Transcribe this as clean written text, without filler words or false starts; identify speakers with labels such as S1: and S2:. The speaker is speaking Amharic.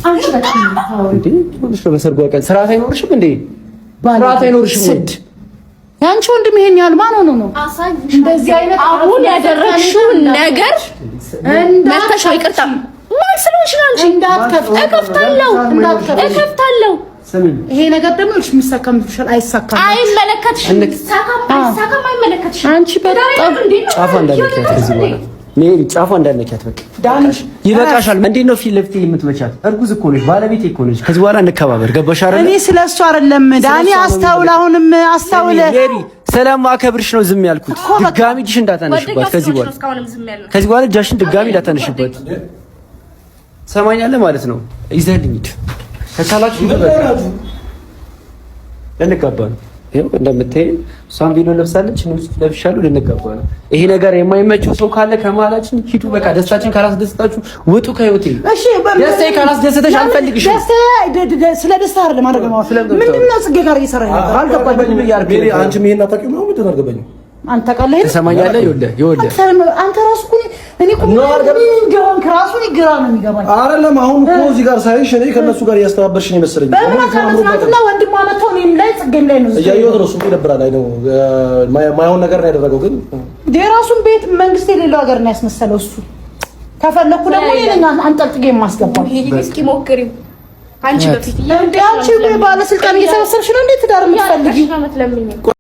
S1: አንቺ እንዴ በሰርጓ ቀን ስርዓት አይኖርሽም እንዴ? ስርዓት አይኖርሽም እንዴ? ያንቺ ወንድም ይሄን ያህል ማን ሆኖ ነው እንደዚህ አይነት አሁን ያደረግሽው ነገር መተሽ ይቅርታ ማን ስለሆንሽ ነው? አንቺ እከፍታለሁ። ይሄ ነገር ደግሞ የሚሳካም ይችላል አይሳካም። አይመለከትሽም። አንቺ በጣም ጫፋ እንዳለኪያት እዚህ በኋላ ሜሪ ጫፋ እንዳለኪያት በቃ ዳንሽ ይበቃሻል። እንዴት ነው ፊት ለፊት የምትመቻት? እርጉዝ እኮ ነሽ፣ ባለቤቴ እኮ ነሽ። ከዚህ በኋላ እንከባበር። ገባሽ አይደል? እኔ ስለሱ አይደለም ዳኒ፣ አስተውል። አሁንም አስተውል ሜሪ፣ ስለማከብርሽ ነው ዝም ያልኩት። ድጋሚ እጅሽ እንዳታነሽባት ከዚህ በኋላ እጃሽን ድጋሚ እንዳታነሽባት። ሰማኛለህ ማለት ነው። ይዘልኝ ሂድ ከቻላችሁ ልንጋባ ነው። ይሄው እንደምታይ እሷን ቪዲዮ ለብሳለች፣ ነው ለብሻለሁ፣ ልንጋባ ነው። ይሄ ነገር የማይመቸው ሰው ካለ ከመሀላችን ሂዱ። በቃ ደስታችን ካላስደስታችሁ ውጡ ከህይወቴ። እሺ ደስታዬ ካላስደሰተሽ አልፈልግሽ። ስለ ደስታ አይደለም ማድረግ ነው። ምንድነው ጽጌ ጋር እየሰራኝ ነበር አልገባኝም። ሜሪ አንቺም ይሄን አታውቂም ነው? ምንድነው አልገባኝም። አንተ ቀለህ ተሰማኛለህ? ይኸውልህ አንተ ራሱ እኔ እኮ ምንድነው ከራሱ ይግራ ነው የሚገባኝ አይደለም። አሁን እኮ እዚህ ጋር ሳይሽ እኔ ከነሱ ጋር እያስተባበርሽ ነው መሰለኝ። በእናትህ ወንድሟ መጥቶ እኔም ላይ ጽጌም ላይ ነው እያየሁት ነው። እሱ ይደብራል። አይ ነው ማይሆን ነገር ነው ያደረገው፣ ግን የራሱን ቤት መንግስት የሌለው ሀገር ነው ያስመሰለው እሱ። ከፈለኩ ደግሞ እኔና አንጠልጥጌ የማስገባው እስኪ ሞክሪው። አንቺ በፊት አንቺ ባለስልጣን እየሰበሰብሽ ነው እንዴ ትዳር የምትፈልጊ?